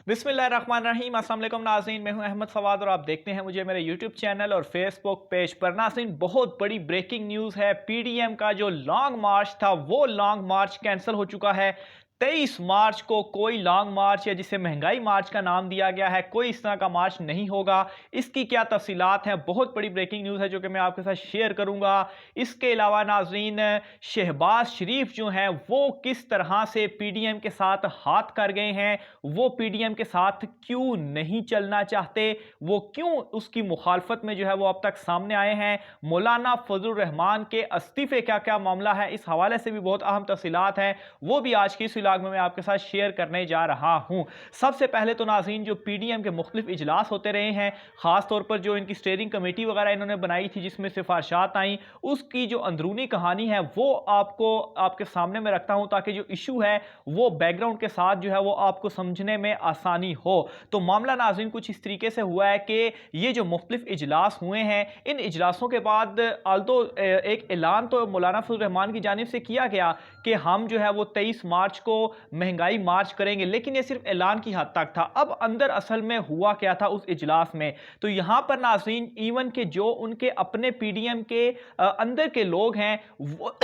बिस्मिल्लाहिर्रहमानिर्रहीम। अस्सलाम वालेकुम नाज़रीन, मैं हूं अहमद फवाद और आप देखते हैं मुझे मेरे यूट्यूब चैनल और फेसबुक पेज पर। नाज़रीन, बहुत बड़ी ब्रेकिंग न्यूज़ है। पीडीएम का जो लॉन्ग मार्च था वो लॉन्ग मार्च कैंसिल हो चुका है। 23 मार्च को कोई लॉन्ग मार्च या जिसे महंगाई मार्च का नाम दिया गया है, कोई इस तरह का मार्च नहीं होगा। इसकी क्या तफसीलात हैं, बहुत बड़ी ब्रेकिंग न्यूज़ है जो कि मैं आपके साथ शेयर करूंगा। इसके अलावा नाज़रीन, शहबाज शरीफ जो हैं वो किस तरह से पीडीएम के साथ हाथ कर गए हैं, वो पीडीएम के साथ क्यों नहीं चलना चाहते, वो क्यों उसकी मुखालफत में जो है वो अब तक सामने आए हैं, मौलाना फजलुर रहमान के इस्तीफे क्या क्या मामला है, इस हवाले से भी बहुत अहम तफसीलात हैं, वो भी आज की इस व्लॉग में मैं आपके साथ शेयर करने जा रहा हूं। सबसे पहले तो नाज़रीन, जो पीडीएम के मुख्तलिफ इजलास होते रहे हैं, खासतौर पर जो इनकी स्टेयरिंग कमेटी वगैरह इन्होंने बनाई थी जिसमें सिफारिशात आई, उसकी जो अंदरूनी कहानी है वो आपको आपके सामने में रखता हूं ताकि जो इशू है वो बैकग्राउंड के साथ जो है वो आपको समझने में आसानी हो। तो मामला नाज़रीन कुछ इस तरीके से हुआ है कि ये जो मुख्तलिफ इजलास हुए हैं, इन इजलासों के बाद आल्दो एक ऐलान तो मौलाना फजल रहमान की जानिब से किया गया कि हम जो है वो 23 मार्च को महंगाई मार्च करेंगे, लेकिन ये सिर्फ ऐलान की हद तक था। अब अंदर असल में हुआ क्या था उस इजलास में, तो यहां पर नाज़रीन इवन के जो उनके अपने पीडीएम के अंदर के लोग हैं वो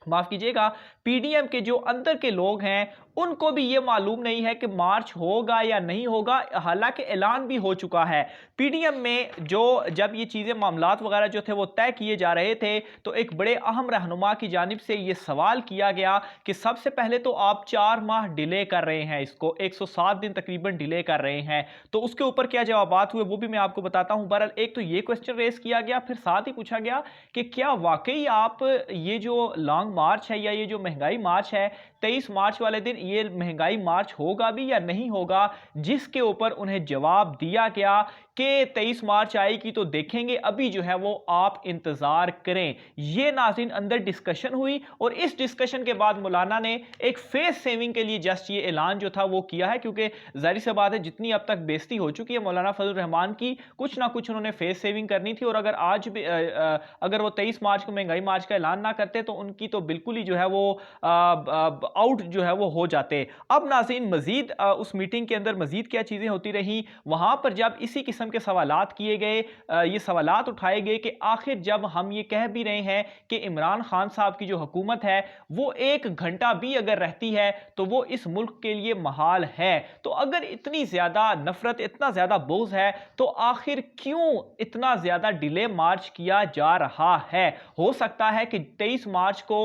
माफ कीजिएगा, पीडीएम के जो अंदर के लोग हैं उनको भी यह मालूम नहीं है कि मार्च होगा या नहीं होगा, हालांकि ऐलान भी हो चुका है। पीडीएम में जो जब ये चीजें मामलात वगैरह जो थे वो तय किए जा रहे थे, तो एक बड़े अहम रहनुमा की जानिब से यह सवाल किया गया कि सबसे पहले तो आप 4 माह डिले कर रहे हैं, इसको 107 दिन तकरीबन डिले कर रहे हैं, तो उसके ऊपर क्या जवाबात हुए वो भी मैं आपको बताता हूं। बहरहाल एक तो ये क्वेश्चन रेस किया गया, फिर साथ ही पूछा गया कि क्या वाकई आप ये जो लॉन्ग मार्च है या ये जो महंगाई मार्च है 23 मार्च वाले दिन, ये महंगाई मार्च होगा भी या नहीं होगा, जिसके ऊपर उन्हें जवाब दिया गया कि 23 मार्च आएगी तो देखेंगे, अभी जो है वो आप इंतजार करें। ये नाज़रीन अंदर डिस्कशन हुई और इस डिस्कशन के बाद मौलाना ने एक फेस सेविंग के लिए जस्ट ये ऐलान जो था वो किया है, क्योंकि जाहिर सी बात है जितनी अब तक बेइज्जती हो चुकी है मौलाना फजल रहमान की, कुछ ना कुछ उन्होंने फेस सेविंग करनी थी। और अगर आज भी अगर वो 23 मार्च को महंगाई मार्च का ऐलान ना करते तो उनकी तो बिल्कुल ही जो है वो आउट जो है वो हो जाते। अब नाज़रीन मजीद उस मीटिंग के अंदर मजीद क्या चीजें होती रही, वहां पर जब इसी किस्म के सवालात किए गए, ये सवालात उठाए गए कि आखिर जब हम ये कह भी रहे हैं कि इमरान खान साहब की जो हुकूमत है वो 1 घंटा भी अगर रहती है तो वो इस मुल्क के लिए महाल है, तो अगर इतनी ज्यादा नफरत, इतना ज्यादा बोझ है, तो आखिर क्यों इतना ज्यादा डिले मार्च किया जा रहा है। हो सकता है कि 23 मार्च को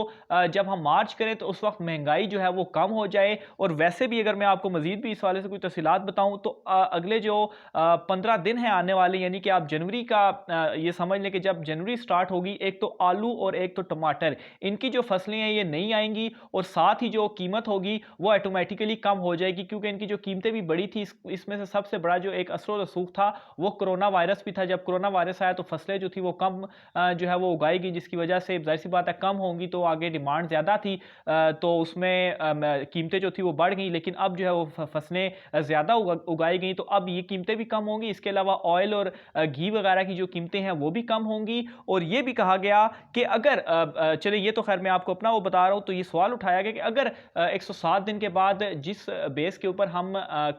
जब हम मार्च करें तो उस वक्त महंगाई जो है वो कम हो जाए। और वैसे भी अगर मैं आपको मजीद भी इस वाले से कोई तफसीलात बताऊं तो अगले जो 15 दिन है आने वाले, यानी कि आप जनवरी का ये समझ लें कि जब जनवरी स्टार्ट होगी, एक तो आलू और एक तो टमाटर, इनकी जो फसलें हैं ये नहीं आएंगी और साथ ही जो कीमत होगी वो ऑटोमेटिकली कम हो जाएगी, क्योंकि इनकी जो कीमतें भी बढ़ी थी। इसमें से सबसे बड़ा जो एक असर रसूख था वो कोरोना वायरस भी था। जब कोरोना वायरस आया तो फसलें जो थी वो कम जो है वो उगाएगी, जिसकी वजह से जाहिर सी बात है कम होंगी तो आगे डिमांड ज़्यादा थी, तो उसमें कीमतें जो थी वो बढ़ गई। लेकिन अब जो है वो फसलें ज़्यादा उगाई गई तो अब ये कीमतें भी कम होंगी। इसके अलावा ऑयल और घी वगैरह की जो कीमतें हैं वो भी कम होंगी। और ये भी कहा गया कि अगर चलिए ये तो खैर मैं आपको अपना वो बता रहा हूँ, तो ये सवाल उठाया गया कि अगर 107 दिन के बाद जिस बेस के ऊपर हम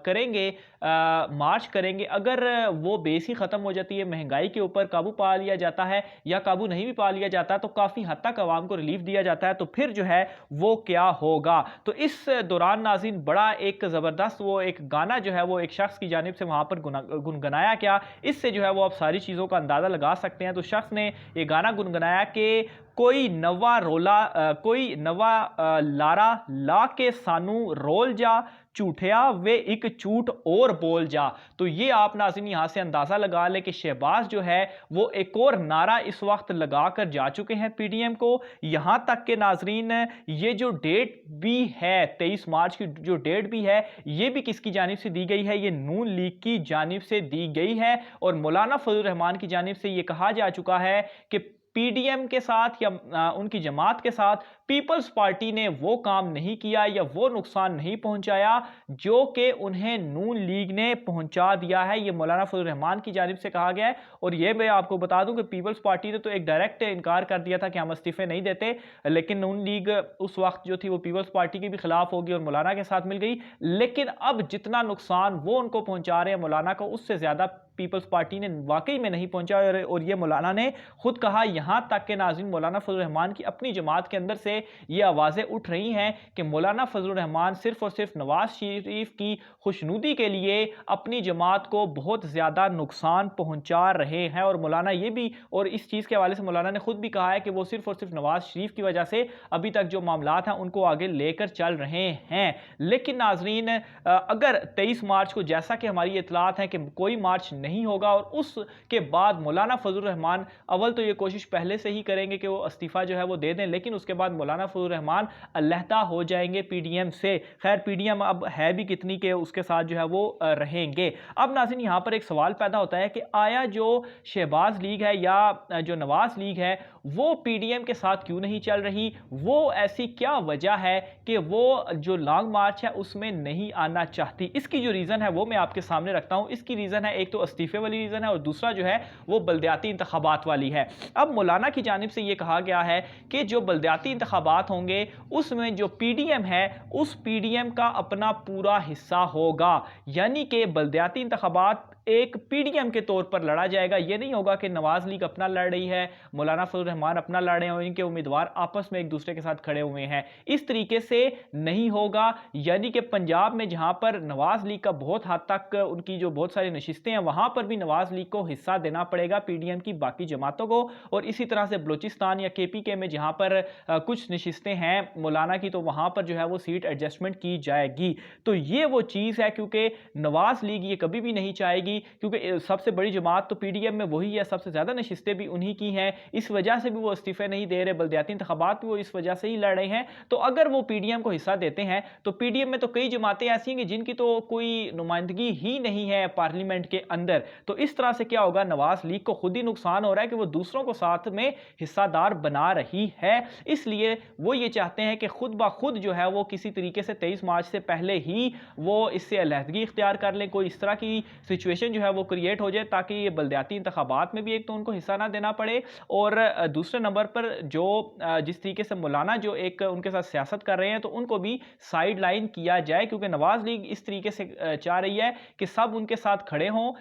करेंगे मार्च करेंगे, अगर वो बेस ही खत्म हो जाती है, महंगाई के ऊपर काबू पा लिया जाता है या काबू नहीं भी पा लिया जाता तो काफी हद तक आवाम को रिलीफ दिया जाता है, तो फिर जो है वो क्या होगा। तो इस दौरान नाज़रीन बड़ा एक जबरदस्त वो एक गाना जो है वो एक शख्स की जानिब से वहां पर गुनगुनाया गया, इससे जो है वो आप सारी चीजों का अंदाजा लगा सकते हैं। तो शख्स ने ये गाना गुनगुनाया कि कोई नवा रोला कोई नवा लारा ला के सानू रोल जा, झूठिया वे एक झूठ और बोल जा। तो ये आप नाज़रीन यहां से अंदाजा लगा ले कि शहबाज जो है वो एक और नारा इस वक्त लगाकर जा चुके हैं पीडीएम को। यहां तक के नाज़रीन ये जो डेट भी है 23 मार्च की जो डेट भी है, ये भी किसकी जानिब से दी गई है, ये नून लीग की जानिब से दी गई है। और मौलाना फजल रहमान की जानिब से ये कहा जा चुका है कि पीडीएम के साथ या उनकी जमात के साथ पीपल्स पार्टी ने वो काम नहीं किया या वो नुकसान नहीं पहुंचाया जो कि उन्हें नून लीग ने पहुंचा दिया है। ये मौलाना फजल रहमान की जानिब से कहा गया है। और ये मैं आपको बता दूं कि पीपल्स पार्टी ने तो एक डायरेक्ट इनकार कर दिया था कि हम इस्तीफे नहीं देते, लेकिन नून लीग उस वक्त जो थी वो पीपल्स पार्टी के भी खिलाफ होगी और मौलाना के साथ मिल गई। लेकिन अब जितना नुकसान वो उनको पहुंचा रहे हैं मौलाना को, उससे ज्यादा पीपल्स पार्टी ने वाकई में नहीं पहुंचा। और ये मौलाना ने खुद कहा, यहां तक के नाज़रीन मौलाना फजल रहमान की अपनी जमात के अंदर से ये आवाजें उठ रही हैं कि मौलाना फजल रहमान सिर्फ और सिर्फ नवाज शरीफ की खुशनुदी के लिए अपनी जमात को बहुत ज्यादा नुकसान पहुंचा रहे हैं। और मौलाना ये भी, और इस चीज के हवाले से मौलाना ने खुद भी कहा है कि वो सिर्फ और सिर्फ नवाज शरीफ की वजह से अभी तक जो मामलात हैं उनको आगे लेकर चल रहे हैं। लेकिन नाज़रीन, अगर 23 मार्च को, जैसा कि हमारी इतलात है कि कोई मार्च नहीं होगा और उसके बाद मौलाना फजल रहमान अव्वल तो ये कोशिश पहले से ही करेंगे कि वो इस्तीफा जो है वो दे दें, लेकिन उसके बाद मौलाना फजल रहमान अलहदा हो जाएंगे पीडीएम से। खैर पीडीएम अब है भी कितनी के उसके साथ जो है वो रहेंगे। अब नाज़रीन यहां पर एक सवाल पैदा होता है कि आया जो शहबाज लीग है या जो नवाज लीग है वो पीडीएम के साथ क्यों नहीं चल रही? वो ऐसी क्या वजह है कि वो जो लॉन्ग मार्च है उसमें नहीं आना चाहती? इसकी जो रीजन है वो मैं आपके सामने रखता हूं। इसकी रीजन है, एक तो इस्तीफे वाली रीजन है और दूसरा जो है वो बल्दियाती इंतखाबात वाली है। अब मौलाना की जानिब से ये कहा गया है कि जो बल्दियाती इंतखाबात होंगे उसमें जो पीडीएम है उस पीडीएम का अपना पूरा हिस्सा होगा, यानी कि बल्दियाती इंतखाबात एक पीडीएम के तौर पर लड़ा जाएगा। यह नहीं होगा कि नवाज लीग अपना लड़ रही है, मौलाना फजल रहमान अपना लड़ रहे हैं और इनके उम्मीदवार आपस में एक दूसरे के साथ खड़े हुए हैं। इस तरीके से नहीं होगा। यानी कि पंजाब में जहां पर नवाज लीग का बहुत हद तक उनकी जो बहुत सारी नशिस्तें हैं वहां पर भी नवाज लीग को हिस्सा देना पड़ेगा पीडीएम की बाकी जमातों को। और इसी तरह से बलूचिस्तान या केपीके में जहां पर कुछ नशिस्तें हैं मौलाना की, तो वहां पर जो है वो सीट एडजस्टमेंट की जाएगी। तो ये वो चीज है, क्योंकि नवाज लीग ये कभी भी नहीं चाहेगी, क्योंकि सबसे बड़ी जमात तो पीडीएम में वही है, सबसे ज्यादा नशिस्तें भी उन्हीं की हैं, इस वजह से भी वो इस्तीफे नहीं दे रहे, बल्दियाती इंतखाबात भी वो इस वजह से ही लड़ रहे हैं। तो अगर वो पीडीएम को हिस्सा देते हैं तो पीडीएम में तो कई जमातें ऐसी हैं जिनकी तो कोई नुमाइंदगी ही नहीं है पार्लियामेंट के अंदर। तो इस तरह से क्या होगा, नवाज लीग को खुद ही नुकसान हो रहा है कि वो दूसरों को साथ में हिस्सादार बना रही है। इसलिए वो ये चाहते हैं कि खुद ब खुद जो है वो किसी तरीके से 23 मार्च से पहले ही वो इससे अलहदगी इख्तियार कर लें, कोई इस तरह की सिचुएशन जो है वो क्रिएट हो जाए ताकि ये बल्दियाती इंतखाबात में भी एक तो उनको हिस्सा ना देना पड़े, और दूसरे नंबर पर जो जिस तरीके से मौलाना जो एक उनके साथ सियासत कर रहे हैं तो उनको भी साइड लाइन किया जाए, क्योंकि नवाज लीग इस तरीके से चाह रही है कि सब उनके साथ खड़े हों,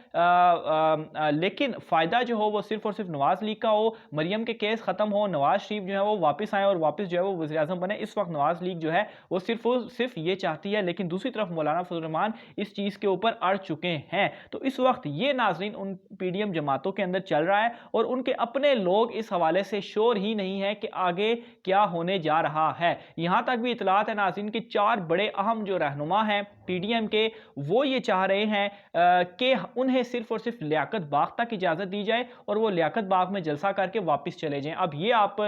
लेकिन फायदा जो हो वो सिर्फ और सिर्फ नवाज लीग का हो, मरियम के केस खत्म हो, नवाज शरीफ जो है वो वापस आए और वापस जो है वो वज़ीर आज़म बने। इस वक्त नवाज लीग जो है वो सिर्फ ये चाहती है, लेकिन दूसरी तरफ मौलाना फजल रहमान इस चीज के ऊपर अड़ चुके हैं। तो इस वक्त ये नाज़रीन उन पीडीएम जमातों के अंदर चल रहा है और उनके अपने लोग इस हवाले से श्योर ही नहीं है कि आगे क्या होने जा रहा है। यहां तक भी इतलात है नाज़रीन कि 4 बड़े अहम जो रहनुमा हैं पीडीएम के, वो ये चाह रहे हैं कि उन्हें सिर्फ और सिर्फ लियाकत बाग तक इजाजत दी जाए और वो लियाकत बाग में जलसा करके वापस चले जाएं। अब ये आप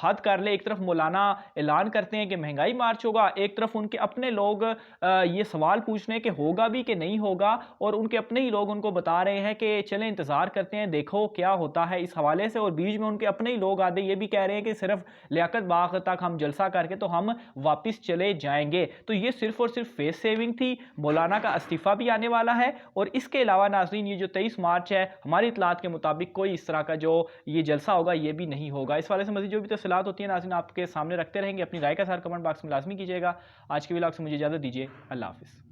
हद कर ले, एक तरफ मौलाना ऐलान करते हैं कि महंगाई मार्च होगा, एक तरफ उनके अपने लोग ये सवाल पूछ रहे हैं कि होगा भी कि नहीं होगा, और उनके अपने ही लोग उनको बता रहे हैं कि चलें इंतजार करते हैं, देखो क्या होता है इस हवाले से। और बीच में उनके अपने ही लोग आते ये भी कह रहे हैं कि सिर्फ लियाकत बाग तक हम जलसा करके तो हम वापस चले जाएंगे। तो ये सिर्फ और सिर्फ फेस सेविंग थी। मौलाना का इस्तीफा भी आने वाला है और इसके अलावा नाज़रीन ये जो 23 मार्च है हमारी इतलात के मुताबिक कोई इस तरह का जो ये जलसा होगा ये भी नहीं होगा। इस वाले से मज़ीद जो भी तफसीलात होती है नाज़रीन आपके सामने रखते रहेंगे। अपनी राय का सार कमेंट बॉक्स में लाजमी कीजिएगा। आज के व्लॉग से मुझे इजाज़त दीजिए। अल्लाह हाफिज़।